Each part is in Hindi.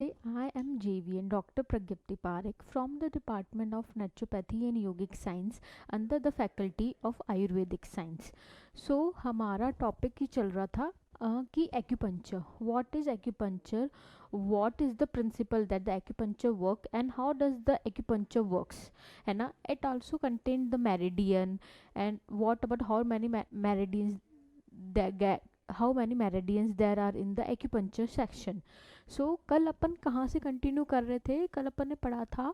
I am JVN Dr. Pragyapti Parekh from the Department of Naturopathy and Yogic Science under the Faculty of Ayurvedic Science. So हमारा टॉपिक ही चल रहा था कि acupuncture what is acupuncture what is the principle that the acupuncture work and how does the acupuncture works है ना. It also contained the meridian and what about how many meridians that how many meridians there are in the acupuncture section. कल अपन कहाँ से कंटिन्यू कर रहे थे. कल अपन ने पढ़ा था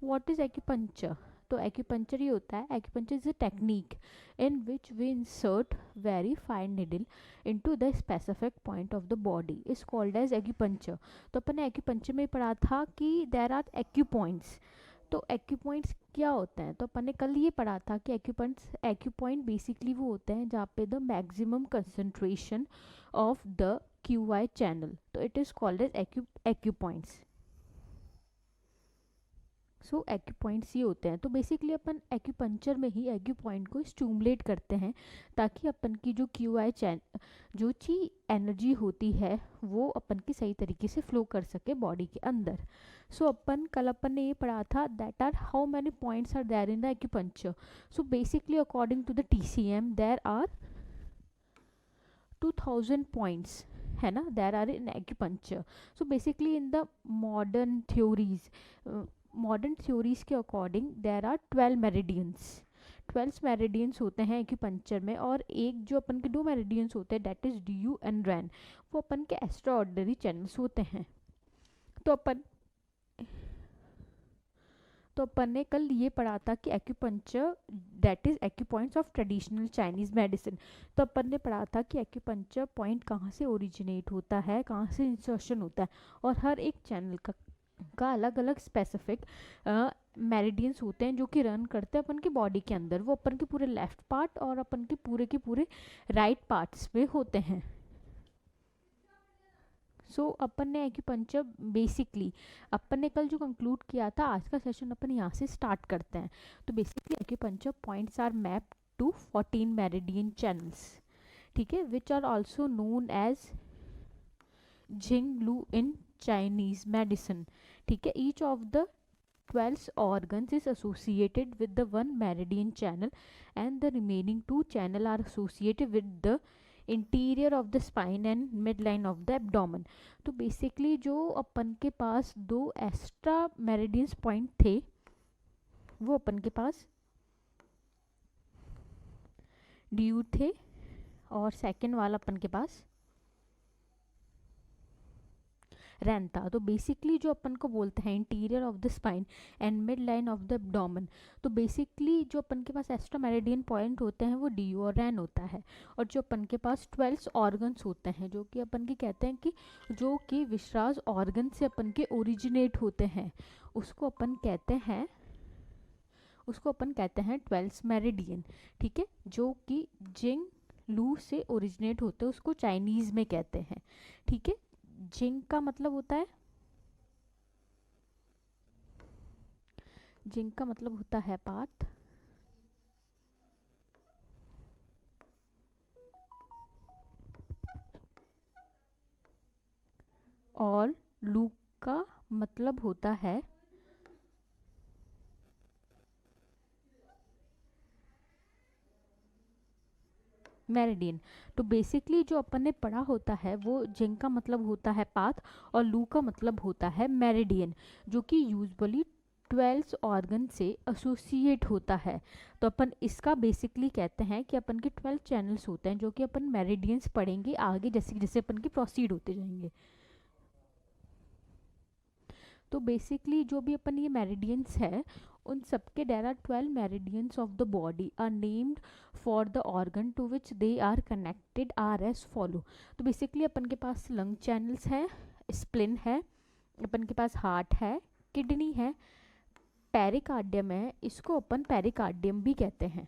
व्हाट इज एक्यूपंक्चर. तो एक्यूपंक्चर ये होता है, acupuncture is a technique in which we insert very fine needle into the specific point of the body is called as acupuncture. तो अपन ने एक्यूपंक्चर में पढ़ा था कि देर आर एक्यू पॉइंट्स. तो एक्यू पॉइंट्स क्या होते हैं. तो अपन ने कल ये पढ़ा था कि एक्यू पॉइंट बेसिकली वो होते हैं जहाँ पे the maximum concentration of the Q I channel. तो it is called as acu points. So acu points ये होते हैं. तो बेसिकली अपन एक्यूपंक्चर में ही एक्यू पॉइंट को स्टिमुलेट करते हैं ताकि अपन की जो क्यू आई जो ची एनर्जी होती है वो अपन की सही तरीके से फ्लो कर सके बॉडी के अंदर. कल अपन ने ये पढ़ा था that are how many points are there in the acupuncture. So basically according to the TCM there are 2000 points है ना, there are in acupuncture. So basically in the modern theories के अकॉर्डिंग देर आर 12 मेरिडियंस होते हैं एक्यूपंक्चर में. और एक जो अपन के 2 मेरिडियंस होते हैं that is DU and RAN, वो अपन के एक्स्ट्रा ऑर्डिनरी चैनल्स होते हैं. तो अपन ने कल ये पढ़ा था कि acupuncture that is acupoints of traditional Chinese medicine. तो अपन ने पढ़ा था कि एक्यूपंक्चर पॉइंट कहाँ से ओरिजिनेट होता है, कहाँ से इंसर्शन होता है, और हर एक चैनल का अलग अलग स्पेसिफिक मेरिडियंस होते हैं जो कि रन करते हैं अपन की बॉडी के अंदर. वो अपन के पूरे लेफ्ट पार्ट और अपन के पूरे राइट पार्ट्स में होते हैं. अपन ने एक्यूपंक्चर बेसिकली अपन ने कल जो कंक्लूड किया था, आज का सेशन अपन यहाँ से स्टार्ट करते हैं. तो basically acupuncture points are map to 14 meridian channels, ठीक है, which are also known as jingluo in Chinese medicine. ठीक है, each of the 12 organs is associated with the one meridian channel and the remaining 2 channel are associated with the interior of the spine and mid line of the abdomen. तो बेसिकली जो अपन के पास 2 एक्स्ट्रा मेरिडियंस पॉइंट थे वो अपन के पास DU थे और सेकेंड वाला अपन के पास RAN था. तो बेसिकली जो अपन को बोलते हैं interior of the spine and mid line of the abdomen, तो बेसिकली जो अपन के पास एक्स्ट्रा मेरिडियन पॉइंट होते हैं वो DU और RAN होता है. और जो अपन के पास 12 ऑर्गन्स होते हैं जो कि अपन के कहते हैं कि जो कि विश्राज ऑर्गन से अपन के ओरिजिनेट होते हैं उसको अपन कहते हैं 12 मेरिडियन. ठीक है, जो कि जिंग लू से ओरिजिनेट होते हैं उसको चाइनीज में कहते हैं. ठीक है, जिंग का मतलब होता है पाथ, और लू का मतलब होता है मेरिडियन. तो बेसिकली जो अपन ने पढ़ा होता है वो जिंग का मतलब होता है पाथ और लू का मतलब होता है मेरिडियन, जो कि यूजुअली 12 ऑर्गन से एसोसिएट होता है. तो अपन इसका बेसिकली कहते हैं कि अपन के 12 चैनल्स होते हैं जो कि अपन मेरिडियंस पढ़ेंगे आगे जैसे जैसे अपन की प्रोसीड होते जाएंगे. तो बेसिकली जो भी अपन ये मेरिडियंस है उन सबके there are 12 meridians of the body are named for the organ to which they are connected are as follow. तो बेसिकली अपन के पास लंग चैनल्स है, स्प्लिन है, अपन के पास हार्ट है, किडनी है, पेरिकार्डियम है, इसको अपन पेरिकार्डियम भी कहते हैं.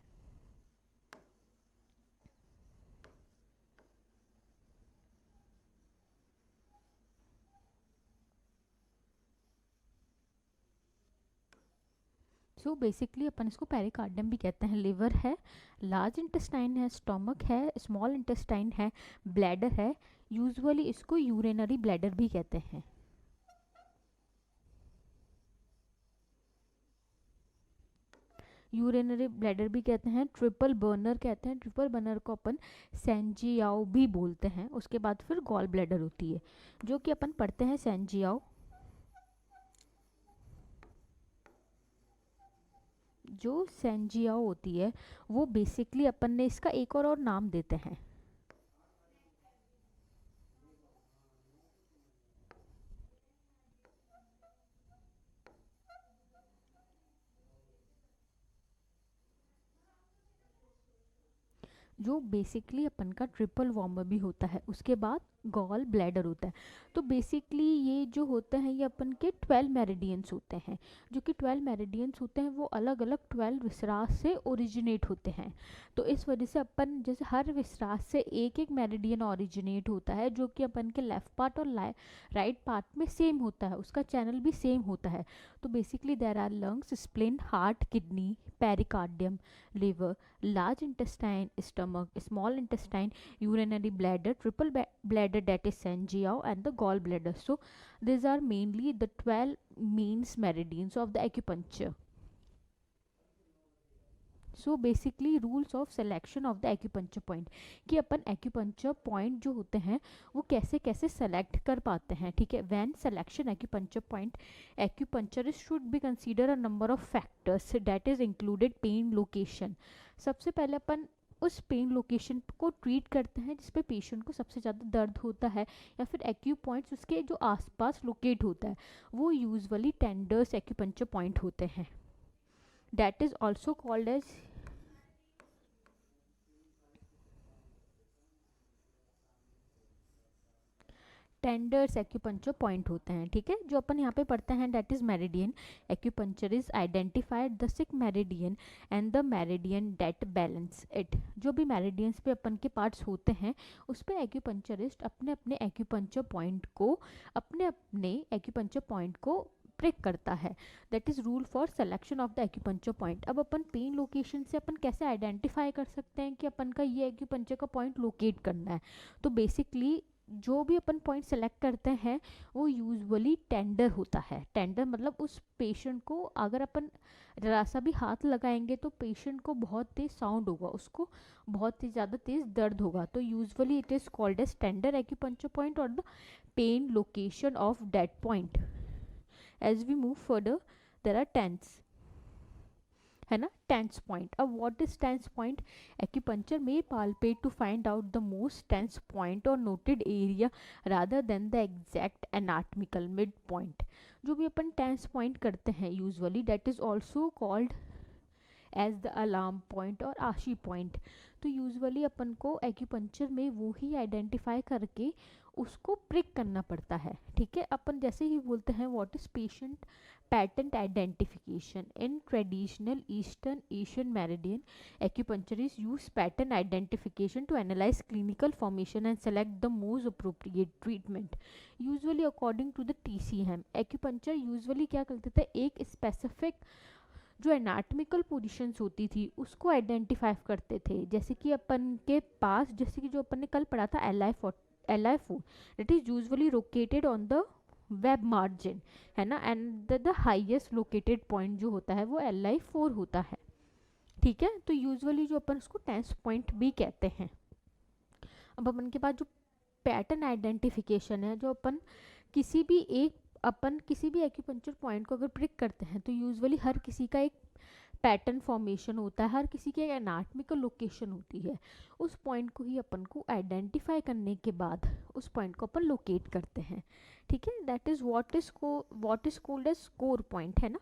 सो बेसिकली अपन इसको पेरिकार्डियम भी कहते हैं. लिवर है, लार्ज इंटेस्टाइन है, स्टोमक है, स्मॉल इंटेस्टाइन है, ब्लैडर है, यूजुअली इसको यूरिनरी ब्लैडर भी कहते हैं. यूरिनरी ब्लैडर भी कहते हैं, ट्रिपल बर्नर कहते हैं, ट्रिपल बर्नर को अपन सेंजियाओ भी बोलते हैं। उसके बाद फिर गॉल ब्लैडर होती है जो कि अपन पढ़ते हैं सेंजियाओ। जो सेंजियाओ होती है वो बेसिकली अपन ने इसका एक और नाम देते हैं। जो बेसिकली अपन का ट्रिपल वार्मर भी होता है, उसके बाद गॉल ब्लैडर होता है। तो बेसिकली ये जो होते हैं ये अपन के 12 मेरिडियंस होते हैं, जो कि 12 मेरिडियंस होते हैं वो अलग अलग 12 विसरास से ओरिजिनेट होते हैं। तो इस वजह से अपन जैसे हर विसरास से एक एक मेरिडियन ओरिजिनेट होता है जो कि अपन के लेफ्ट पार्ट और राइट पार्ट में सेम होता है, उसका चैनल भी सेम होता है। तो basically there are lungs, spleen, heart, kidney, pericardium, liver, large intestine, stomach, small intestine, urinary bladder, triple bladder, that is Sanjiao, and the gallbladder. So these are mainly the 12 means meridians of the acupuncture. So basically rules of selection of the acupuncture point, कि अपन एक्यूपंक्चर पॉइंट जो होते हैं वो कैसे कैसे सेलेक्ट कर पाते हैं। ठीक है, when selection acupuncture point, acupuncturist should be consider a number of factors that is included pain location. सबसे पहले अपन उस पेन लोकेशन को ट्रीट करते हैं जिसपे पेशेंट को सबसे ज़्यादा दर्द होता है, या फिर एक्यू पॉइंट्स उसके जो आसपास लोकेट होता है वो यूजुअली टेंडर्स एक्यूपंक्चर पॉइंट होते हैं। That is also called as tenders acupuncture point होते हैं। ठीक है, जो अपन यहाँ पे पढ़ते हैं that is meridian. Acupuncture is identified the sick meridian and the meridian that balance it. जो भी मेरिडियंस पे अपन के पार्ट्स होते हैं उस पर एक्यूपंक्चरिस्ट अपने अपने एक्यूपंक्चर पॉइंट को प्रिक करता है। That is rule for selection of the acupuncture point. अब अपन पेन लोकेशन से अपन कैसे आइडेंटिफाई कर सकते हैं कि अपन का ये एक्यूपंक्चर का पॉइंट लोकेट करना है। तो बेसिकली जो भी अपन पॉइंट सेलेक्ट करते हैं वो यूजुअली टेंडर होता है। टेंडर मतलब उस पेशेंट को अगर अपन जरा सा भी हाथ लगाएंगे तो पेशेंट को बहुत तेज साउंड होगा, उसको बहुत ही ज़्यादा तेज दर्द होगा। तो usually it is called as tender acupuncture point और the pain location of that point. As we move further there are tense, है ना, टेंस पॉइंट। अब what is tense point? Acupuncture में palpate to find out the most tense point और noted area rather than the exact anatomical mid point. जो भी अपन टेंस पॉइंट करते हैं usually that is also called as the alarm point और आशी पॉइंट। तो यूजुअली अपन को एक्यूपंक्चर में वो ही आइडेंटिफाई करके उसको प्रिक करना पड़ता है। ठीक है, अपन जैसे ही बोलते हैं what is patient pattern identification in traditional eastern Asian meridian, acupuncturists use pattern identification to analyze clinical formation and select the most appropriate treatment, usually according to the TCM। acupuncture usually क्या करते थे, एक स्पेसिफिक जो एनाटमिकल पोजीशंस होती थी उसको आइडेंटिफाई करते थे। जैसे कि अपन के पास, जैसे कि जो अपन ने कल पढ़ा था LI4 that is usually located on the web margin, है ना, and the highest located point जो होता है वो LI4 होता है। ठीक है, तो यूजुअली जो अपन उसको टेंस पॉइंट भी कहते हैं। अब अपन के पास जो पैटर्न आइडेंटिफिकेशन है, जो अपन किसी भी एक्यूपंक्चर पॉइंट को अगर प्रिक करते हैं तो यूजुअली हर किसी का एक पैटर्न फॉर्मेशन होता है, हर किसी की एक एनाटमिकल लोकेशन होती है। उस पॉइंट को ही अपन को आइडेंटिफाई करने के बाद उस पॉइंट को अपन लोकेट करते हैं। ठीक है, that is what is called as score point, है ना।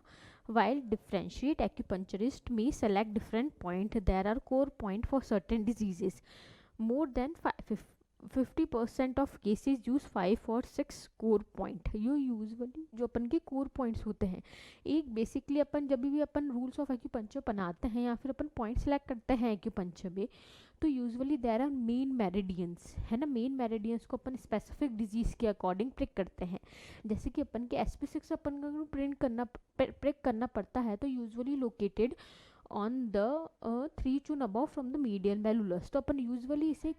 While differentiate acupuncturist may select different point, there are core point for certain diseases. More than 50% of cases use 5 और 6 कोर पॉइंट। ये यूजुअली जो अपन के कोर पॉइंट्स होते हैं, एक बेसिकली अपन जब भी अपन रूल्स ऑफ एक्यूपंक्चर बनाते हैं या फिर अपन पॉइंट सेलेक्ट करते हैं एक्यूपंक्चर में, तो usually there are main meridians, है ना। मेन मेरिडियंस को अपन स्पेसिफिक डिजीज के अकॉर्डिंग प्रिक करते हैं। जैसे कि अपन के SP6 अपन को प्रिक करना पड़ता है तो usually located on the 3 to above from the median malleolus. तो अपन यूजुअली इसे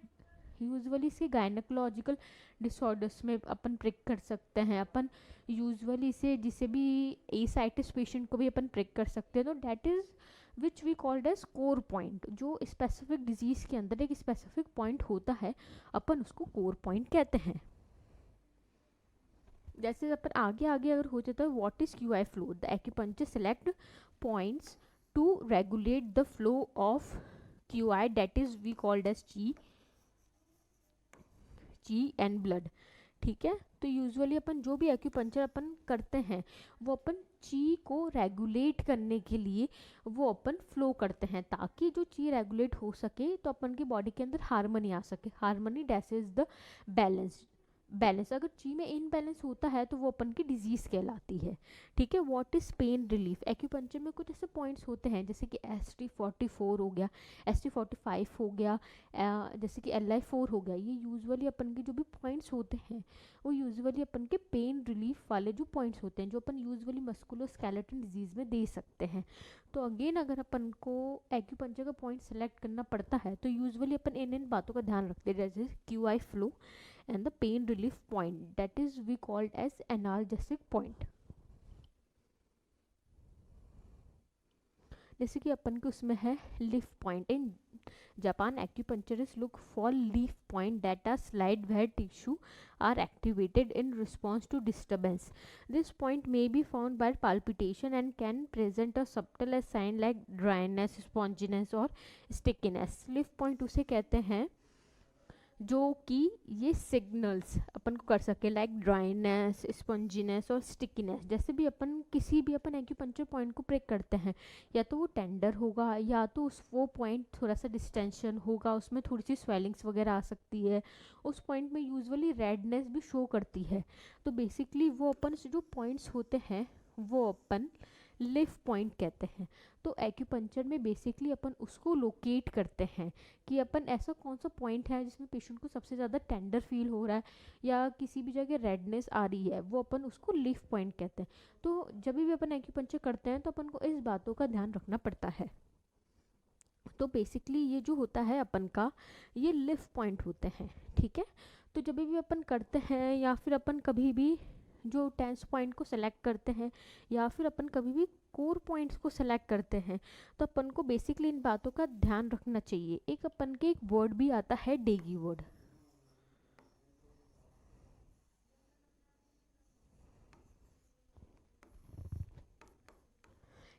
यूजुअली इसे गायनेकोलॉजिकल डिसऑर्डर्स में अपन प्रिक कर सकते हैं। अपन यूजुअली इसे जिसे भी एसाइटिस पेशेंट को भी अपन प्रिक कर सकते हैं। तो that is which we called as core point. जो स्पेसिफिक डिजीज़ के अंदर एक स्पेसिफिक पॉइंट होता है, अपन उसको कोर पॉइंट कहते हैं। जैसे अपन आगे आगे अगर हो जाता है, what is Q I flow, the acupuncture select points to regulate the flow of Q I, that is we called as chi and blood. ठीक है, तो यूजुअली अपन जो भी एक्यूपंक्चर अपन करते हैं वो अपन ची को रेगुलेट करने के लिए वो अपन फ्लो करते हैं, ताकि जो ची रेगुलेट हो सके तो अपन की बॉडी के अंदर हार्मनी आ सके। Harmony that is the balance. Balance अगर ची में इनबैलेंस होता है तो वो अपन की डिजीज कहलाती है। ठीक है, what is pain relief, acupuncture में कुछ ऐसे पॉइंट्स होते हैं जैसे कि ST44 हो गया, ST45 हो गया, जैसे कि LI4 हो गया। ये यूजुअली अपन के जो भी पॉइंट्स होते हैं वो यूजुअली अपन के पेन रिलीफ वाले जो पॉइंट्स होते हैं, जो अपन यूजुअली मस्कुलोस्केलेटल डिजीज में दे सकते हैं। तो अगेन अगर अपन को एक्यूपंक्चर का पॉइंट सेलेक्ट करना पड़ता है तो यूजुअली अपन इन बातों का ध्यान रखते हैं, जैसे Q I flow and the pain relief point, that is we called as analgesic point। जैसे कि अपन के उसमें है leaf point. In Japan acupuncturist look for leaf point that are slide where tissue are activated in response to disturbance. This point may be found by palpitation and can present a subtle sign like dryness, sponginess और stickiness। लीफ पॉइंट उसे कहते हैं जो कि ये सिग्नल्स अपन को कर सके, लाइक ड्राइनेस, स्पंजीनेस और स्टिकीनेस। जैसे भी अपन किसी भी अपन एक्यूपंक्चर पॉइंट को प्रेक करते हैं, या तो वो टेंडर होगा या तो वो पॉइंट थोड़ा सा डिस्टेंशन होगा, उसमें थोड़ी सी स्वेलिंग्स वगैरह आ सकती है, उस पॉइंट में यूजुअली रेडनेस भी शो करती है। तो बेसिकली वो अपन से जो पॉइंट्स होते हैं वो अपन लिफ पॉइंट कहते हैं। तो एक्यूपंक्चर में बेसिकली अपन उसको लोकेट करते हैं कि अपन ऐसा कौन सा पॉइंट है जिसमें पेशेंट को सबसे ज़्यादा टेंडर फील हो रहा है या किसी भी जगह रेडनेस आ रही है, वो अपन उसको लिफ पॉइंट कहते हैं। तो जब भी अपन एक्यूपंक्चर करते हैं तो अपन को इस बातों का ध्यान रखना पड़ता है। तो बेसिकली ये जो होता है अपन का, ये लिफ पॉइंट होते हैं। ठीक है, तो जब भी अपन करते हैं या फिर अपन कभी भी जो टेंस पॉइंट को सेलेक्ट करते हैं या फिर अपन कभी भी कोर पॉइंट्स को सेलेक्ट करते हैं, तो अपन को बेसिकली इन बातों का ध्यान रखना चाहिए। एक अपन के एक वर्ड भी आता है डेगी वर्ड।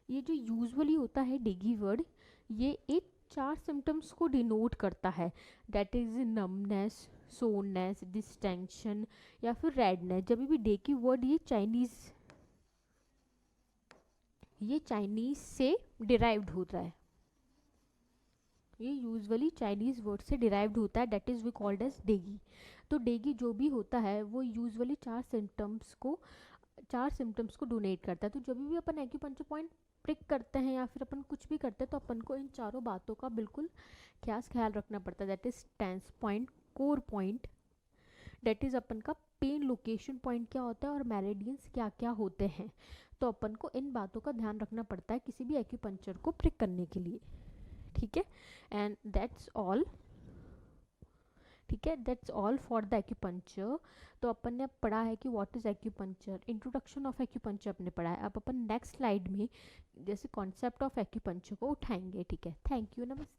ये जो यूजुअली होता है डेगी वर्ड, ये एक 4 सिम्टम्स को डिनोट करता है, that is numbness, soreness, distension या फिर रेडनेस। जब भी डेगी वर्ड ये चाइनीज से डिराइव्ड होता है, ये यूजुअली चाइनीज वर्ड से डिराइव्ड होता है, that is we called as deqi. तो डेगी जो भी होता है वो यूजुअली 4 सिम्टम्स को डोनेट करता है। तो जब भी अपन एक्यूपंक्चर पॉइंट प्रिक करते हैं या फिर अपन कुछ भी करते हैं तो अपन को इन चारों बातों का बिल्कुल ख्याल रखना पड़ता है, that is tense point, core point, that is अपन का पेन लोकेशन पॉइंट क्या होता है और मेरिडियंस क्या क्या होते हैं। तो अपन को इन बातों का ध्यान रखना पड़ता है किसी भी एक्यूपंक्चर को प्रिक करने के लिए। ठीक है, एंड दैट्स ऑल। ठीक है, that's all for the acupuncture. तो अपन ने पढ़ा है कि what is acupuncture, introduction of acupuncture अपने पढ़ा है। अब अपन नेक्स्ट स्लाइड में जैसे कॉन्सेप्ट ऑफ एक्यूपंक्चर को उठाएंगे। ठीक है, थैंक यू, नमस्ते।